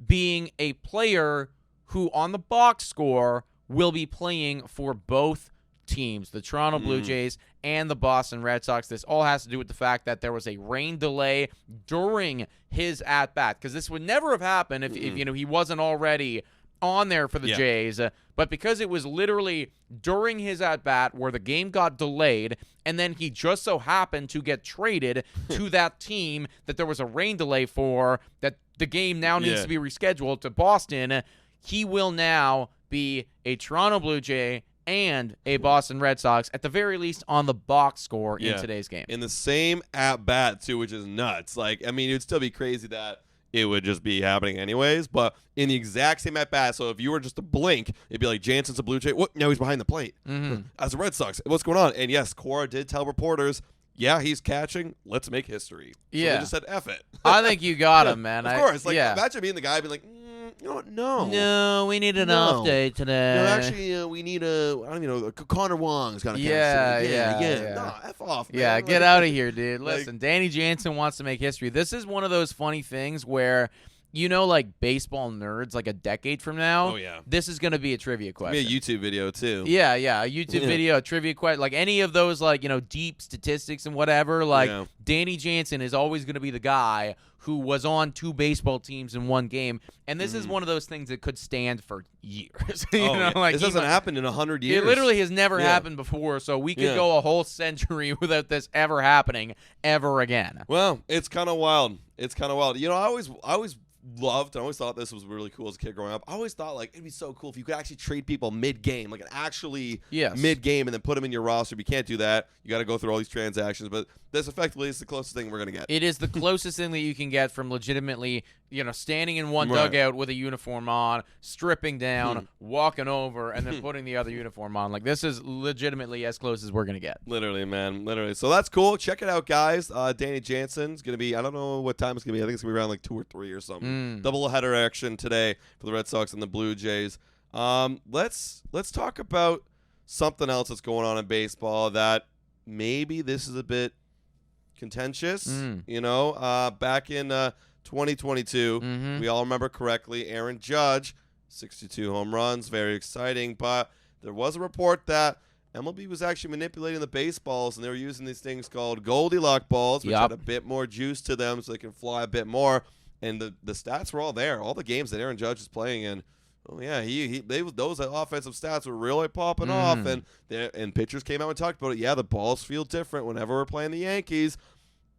being a player who on the box score will be playing for both teams, the Toronto Blue Jays and the Boston Red Sox. This all has to do with the fact that there was a rain delay during his at-bat, because this would never have happened if he wasn't already on there for the Jays. But because it was literally during his at-bat where the game got delayed, and then he just so happened to get traded to that team that there was a rain delay for, that the game now needs to be rescheduled to Boston, he will now be a Toronto Blue Jay and a Boston Red Sox, at the very least on the box score in today's game. In the same at-bat, too, which is nuts. It would still be crazy that it would just be happening anyways, but in the exact same at-bat. So if you were just to blink, it'd be like, Jansen's a Blue Jay. What? Now he's behind the plate. As a Red Sox, what's going on? And yes, Cora did tell reporters, he's catching. Let's make history. So they just said, F it. I think you got him, man. Of course. Imagine being the guy being like, no, we need an off day today. No, actually, we need Connor Wong's got to Yeah. No, F off, man. Yeah, get out of here, dude. Listen, Danny Jansen wants to make history. This is one of those funny things where, baseball nerds, a decade from now, this is going to be a trivia question. Maybe a YouTube video, too. Yeah, a YouTube video, a trivia question. Any of those, deep statistics and whatever, Danny Jansen is always going to be the guy who was on 2 baseball teams in one game. And this is one of those things that could stand for years. This hasn't happened in 100 years. It literally has never happened before, so we could go a whole century without this ever happening ever again. Well, it's kind of wild. I always loved, and I always thought this was really cool as a kid growing up. I always thought it'd be so cool if you could actually trade people mid-game, actually mid-game, and then put them in your roster. But you can't do that. You got to go through all these transactions. But this effectively is the closest thing we're going to get. It is the closest thing that you can get from legitimately, standing in one dugout with a uniform on, stripping down, walking over, and then putting the other uniform on. This is legitimately as close as we're going to get. Literally, man. Literally. So that's cool. Check it out, guys. Danny Jansen's going to be, I don't know what time it's going to be. I think it's going to be around 2 or 3 or something. Double header action today for the Red Sox and the Blue Jays. Let's talk about something else that's going on in baseball that maybe this is a bit contentious. Back in 2022, we all remember correctly, Aaron Judge, 62 home runs, very exciting. But there was a report that MLB was actually manipulating the baseballs, and they were using these things called Goldilocks balls, which had a bit more juice to them so they can fly a bit more. And the stats were all there. All the games that Aaron Judge is playing in, Oh yeah, those offensive stats were really popping off, and pitchers came out and talked about it. Yeah, the balls feel different whenever we're playing the Yankees.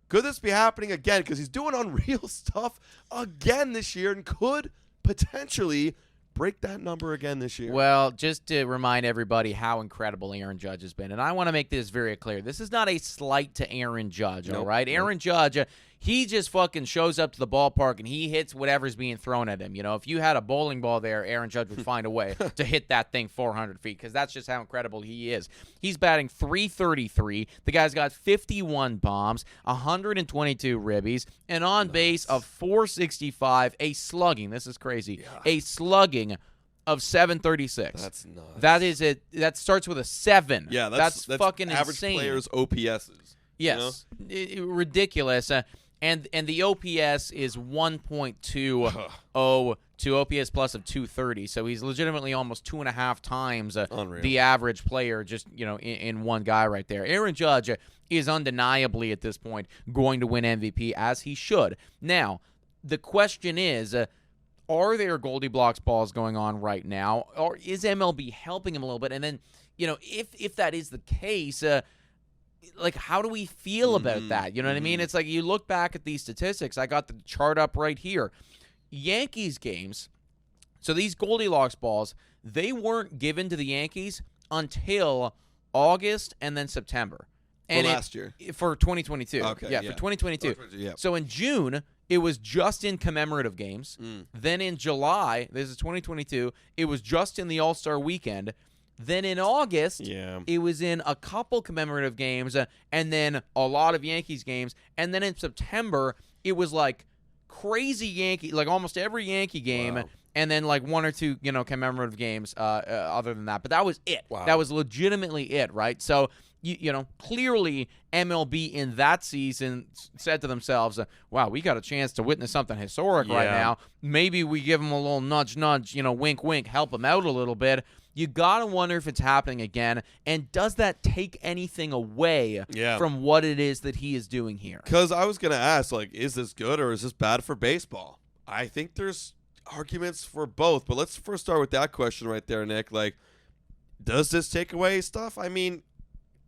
Could this be happening again? Because he's doing unreal stuff again this year, and could potentially break that number again this year. Well, just to remind everybody how incredible Aaron Judge has been, and I want to make this very clear. This is not a slight to Aaron Judge, all right? Aaron Judge, he just fucking shows up to the ballpark and he hits whatever's being thrown at him. You know, if you had a bowling ball there, Aaron Judge would find a way to hit that thing 400 feet because that's just how incredible he is. He's batting .333. The guy's got 51 bombs, 122 ribbies, an on base of .465, a slugging. This is crazy. Yeah. A slugging of .736. That's nuts. That is it. That starts with a 7. Yeah, that's fucking average insane. Players' OPSs. Yes, ridiculous. And the OPS is 1.20 to OPS plus of 230. So he's legitimately almost 2.5 times the average player, just in one guy right there. Aaron Judge is undeniably at this point going to win MVP, as he should. Now, the question is, are there Goldilocks balls going on right now, or is MLB helping him a little bit? And then, if that is the case, like, how do we feel about that? You know what I mean? It's like you look back at these statistics. I got the chart up right here. Yankees games, so these Goldilocks balls, they weren't given to the Yankees until August and then September. And last year? For 2022. Okay, yeah, for 2022. So in June, it was just in commemorative games. Then in July, this is 2022, it was just in the All-Star weekend. Then in August, it was in a couple commemorative games, and then a lot of Yankees games. And then in September, it was like crazy Yankee, like almost every Yankee game, Wow. and then like one or two, commemorative games other than that. But that was it. Wow. That was legitimately it, right? So, clearly MLB in that season said to themselves, wow, we got a chance to witness something historic right now. Maybe we give them a little nudge, wink, wink, help them out a little bit. You got to wonder if it's happening again, and does that take anything away from what it is that he is doing here? Because I was going to ask, is this good or is this bad for baseball? I think there's arguments for both, but let's first start with that question right there, Nick. Does this take away stuff? I mean,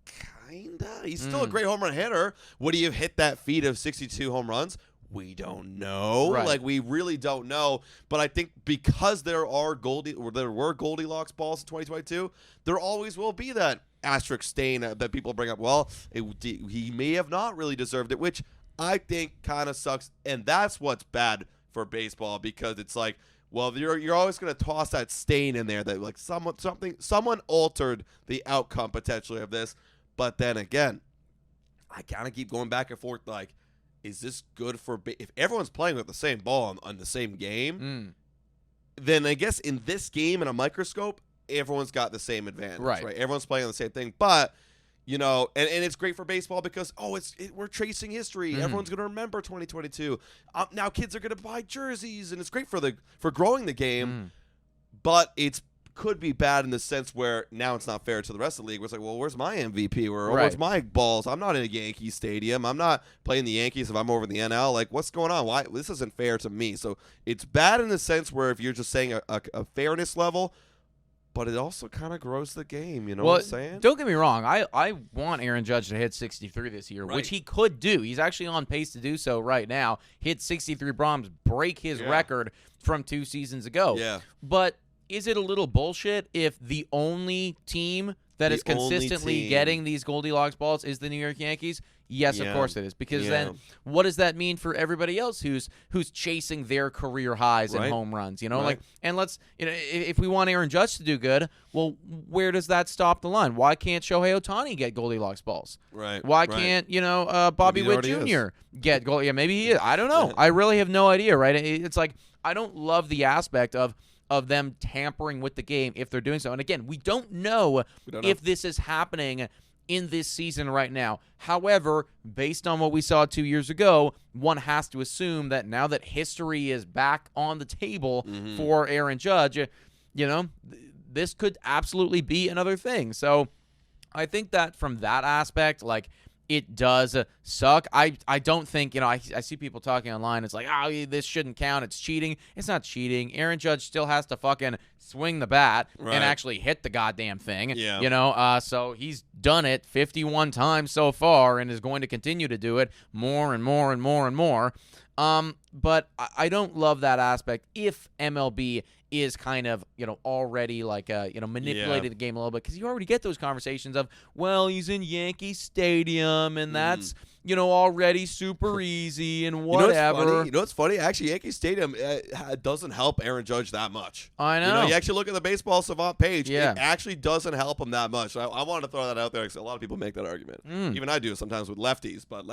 kind of. He's still a great home run hitter. Would he have hit that feat of 62 home runs? We don't know. Right. We really don't know. But I think because there were Goldilocks balls in 2022, there always will be that asterisk stain that people bring up. Well, he may have not really deserved it, which I think kind of sucks. And that's what's bad for baseball, because it's like, well, you're always going to toss that stain in there that someone altered the outcome potentially of this. But then again, I kind of keep going back and forth is this good for if everyone's playing with the same ball on the same game, then I guess in this game in a microscope, everyone's got the same advantage, right? Everyone's playing on the same thing. But, and it's great for baseball because, we're tracing history. Everyone's going to remember 2022. Now kids are going to buy jerseys, and it's great for growing the game. But it's could be bad in the sense where now it's not fair to the rest of the league. Where it's like, well, where's my MVP? Or where's my balls? I'm not in a Yankee stadium. I'm not playing the Yankees if I'm over in the NL. What's going on? Why? This isn't fair to me. So it's bad in the sense where if you're just saying a fairness level, but it also kind of grows the game. You know what I'm saying? Don't get me wrong. I want Aaron Judge to hit 63 this year, which he could do. He's actually on pace to do so right now. Hit 63 bombs, break his record from 2 seasons ago. Yeah. But is it a little bullshit if the only team that is consistently getting these Goldilocks balls is the New York Yankees? Yes, of course it is. Because then what does that mean for everybody else who's chasing their career highs and home runs? And let's if we want Aaron Judge to do good, well, where does that stop the line? Why can't Shohei Ohtani get Goldilocks balls? Right. Why can't Bobby Witt Jr. get Goldilocks? Yeah, maybe he is. I don't know. I really have no idea. Right? It's like I don't love the aspect of them tampering with the game if they're doing so. And again, we don't know if this is happening in this season right now. However, based on what we saw 2 years ago, one has to assume that now that history is back on the table for Aaron Judge, this could absolutely be another thing. So I think that from that aspect, it does suck. I don't think, I see people talking online. It's like, oh, this shouldn't count. It's cheating. It's not cheating. Aaron Judge still has to fucking swing the bat and actually hit the goddamn thing. Yeah. So he's done it 51 times so far and is going to continue to do it more and more and more and more. But I don't love that aspect if MLB is kind of, already like, manipulating the game a little bit, because you already get those conversations of, well, he's in Yankee Stadium and that's, already super easy and whatever. You know what's funny? Actually, Yankee Stadium doesn't help Aaron Judge that much. I know. You actually look at the Baseball Savant page. Yeah. It actually doesn't help him that much. I wanted to throw that out there because a lot of people make that argument. Even I do sometimes with lefties, but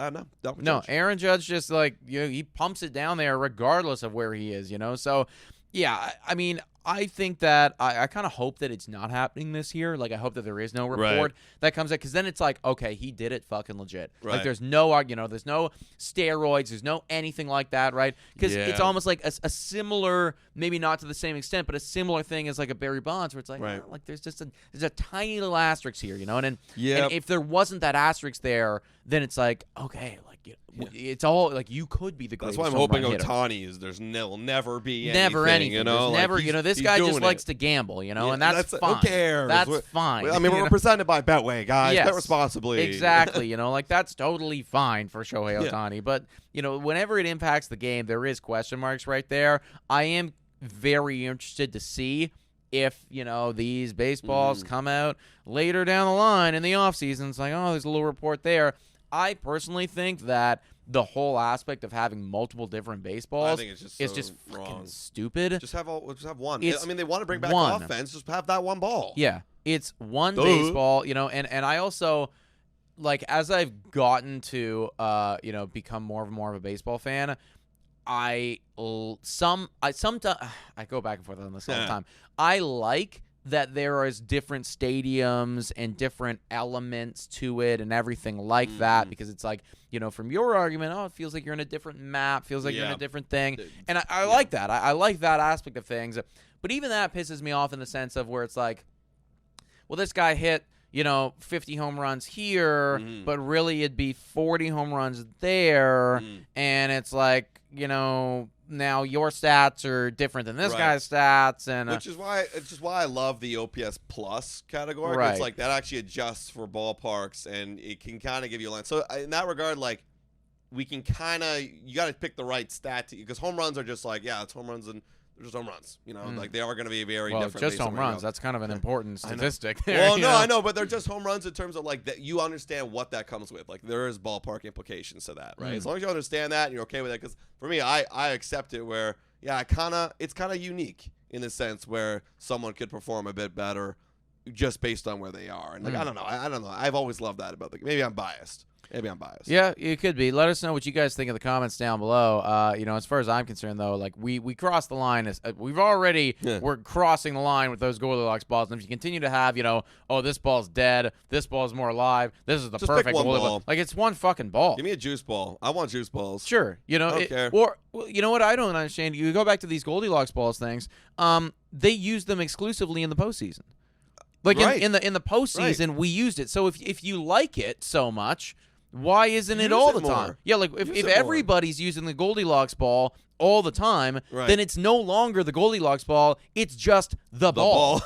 no. Aaron Judge just he pumps it down there regardless of where he is, So, yeah, I mean, I think that I kind of hope that it's not happening this year. Like, I hope that there is no report that comes out, because then it's like, okay, he did it fucking legit. Right. Like, there's no, there's no steroids, there's no anything like that, right? Because it's almost like a similar, maybe not to the same extent, but a similar thing as like a Barry Bonds, where it's like, there's just there's a tiny little asterisk here, and if there wasn't that asterisk there, then it's like, okay, like it's all like you could be the greatest. That's why I'm hoping Ohtani is there's never be never anything. There's never, this guy just likes to gamble, and that's fine. Who cares? That's fine. I mean, we're presented by Betway, guys. Yes, Bet responsibly. Exactly. That's totally fine for Shohei Ohtani. But, whenever it impacts the game, there is question marks right there. I am very interested to see if, these baseballs come out later down the line in the offseason. It's like, oh, there's a little report there. I personally think that the whole aspect of having multiple different baseballs I think it's just fucking stupid. Just have one. It's I mean, they want to bring back offense. Just have that one ball. Yeah, it's one baseball, and I also, like, as I've gotten to, become more of a baseball fan, I go back and forth on this all the time. I like that there is different stadiums and different elements to it and everything like that, because it's like, from your argument, it feels like you're in a different map, feels like you're in a different thing. And I like that. I like that aspect of things. But even that pisses me off in the sense of where it's like, well, this guy hit, 50 home runs here, but really it'd be 40 home runs there. And it's like, now your stats are different than this guy's stats, and which is why I love the OPS plus category. Right. It's like that actually adjusts for ballparks, and it can kind of give you a line. So in that regard, like, we can you got to pick the right stat, because home runs are just like, it's home runs and they're just home runs. Like, they are going to be very different. Just home runs. That's kind of an important statistic. I know, but they're just home runs in terms of, like, that you understand what that comes with. Like, there is ballpark implications to that, right? As long as you understand that and you're okay with it, because for me, I accept it where, it's kind of unique in the sense where someone could perform a bit better just based on where they are. And, like, I don't know. I've always loved that about maybe I'm biased. Yeah, it could be. Let us know what you guys think in the comments down below. As far as I'm concerned, though, like, we crossed the line. We've already we're crossing the line with those Goldilocks balls. And if you continue to have, this ball's dead, this ball's more alive, this is the just perfect pick one ball. Like, it's one fucking ball. Give me a juice ball. I want juice balls. Sure, I don't care. Or you know what I don't understand? You go back to these Goldilocks balls things. They use them exclusively in the postseason. Like, in the postseason, we used it. So if you like it so much, why isn't it all the time? Yeah, like, if everybody's using the Goldilocks ball all the time, then it's no longer the Goldilocks ball. It's just the ball.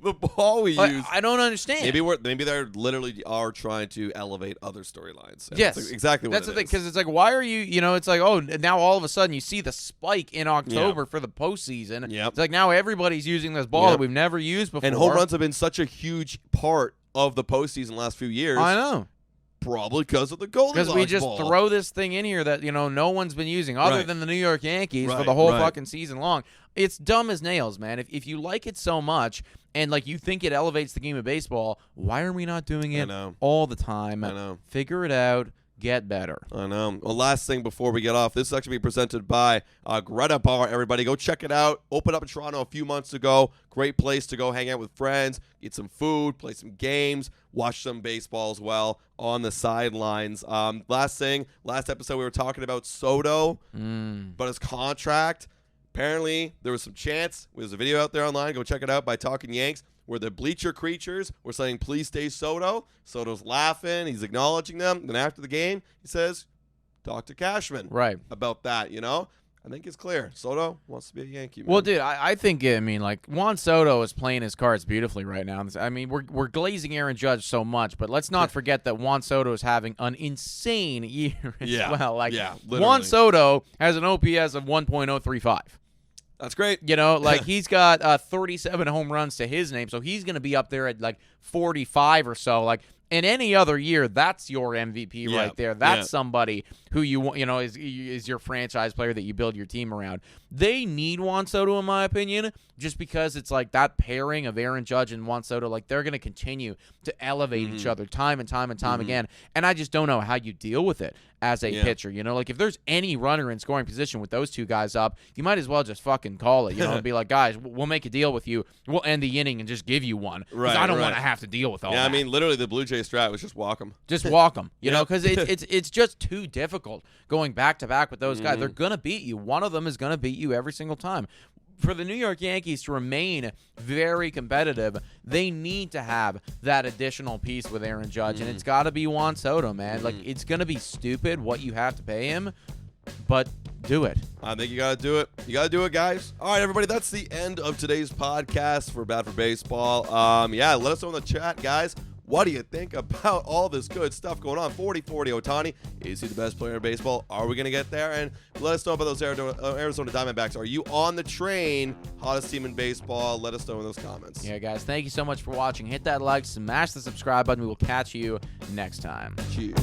The ball we use. I don't understand. Maybe they literally are trying to elevate other storylines. Yes, that's exactly what that's the thing. Because it's like, why are you? It's like, oh, now all of a sudden you see the spike in October for the postseason. Yep. It's like, now everybody's using this ball that we've never used before. And home runs have been such a huge part of the postseason the last few years. I know. Probably because of the Goldilocks Because we just ball. throw this thing in here that, no one's been using other than the New York Yankees for the whole fucking season long. It's dumb as nails, man. If you like it so much and, like, you think it elevates the game of baseball, why are we not doing it all the time? I know. Figure it out. Get better. I know. Well, last thing before we get off, this is actually being presented by Greta Bar. Everybody, go check it out. Opened up in Toronto a few months ago. Great place to go hang out with friends, eat some food, play some games, watch some baseball as well on the sidelines. Last episode we were talking about Soto, but his contract. Apparently, there was some chance. There's a video out there online. Go check it out by Talking Yanks. where the bleacher creatures were saying, please stay Soto. Soto's laughing. He's acknowledging them. Then after the game, he says, talk to Cashman about that, I think it's clear. Soto wants to be a Yankee, man. Well, dude, I think, like, Juan Soto is playing his cards beautifully right now. I mean, we're glazing Aaron Judge so much, but let's not forget that Juan Soto is having an insane year as well. Like, Juan Soto has an OPS of 1.035. That's great. He's got 37 home runs to his name, so he's going to be up there at, like, 45 or so. Like, in any other year, that's your MVP right there. That's somebody who is your franchise player that you build your team around. They need Juan Soto, in my opinion, just because it's like that pairing of Aaron Judge and Juan Soto, like they're going to continue to elevate each other time and time and time again. And I just don't know how you deal with it as a pitcher. Like if there's any runner in scoring position with those two guys up, you might as well just fucking call it, and be like, guys, we'll make a deal with you. We'll end the inning and just give you one. Because I don't want to have to deal with all that. Yeah, I mean, literally the Blue Jay strat was just walk them. Just walk them, because it's just too difficult going back-to-back with those guys. They're going to beat you. One of them is going to beat you every single time. For the New York Yankees to remain very competitive, they need to have that additional piece with Aaron Judge, and it's got to be Juan Soto, man. Like, it's going to be stupid what you have to pay him, but do it. I think you got to do it. You got to do it, guys. All right, everybody, that's the end of today's podcast for Bad for Baseball. Let us know in the chat, guys. What do you think about all this good stuff going on? 40-40 Ohtani. Is he the best player in baseball? Are we going to get there? And let us know about those Arizona Diamondbacks. Are you on the train? Hottest team in baseball? Let us know in those comments. Yeah, guys, thank you so much for watching. Hit that like, smash the subscribe button. We will catch you next time. Cheers.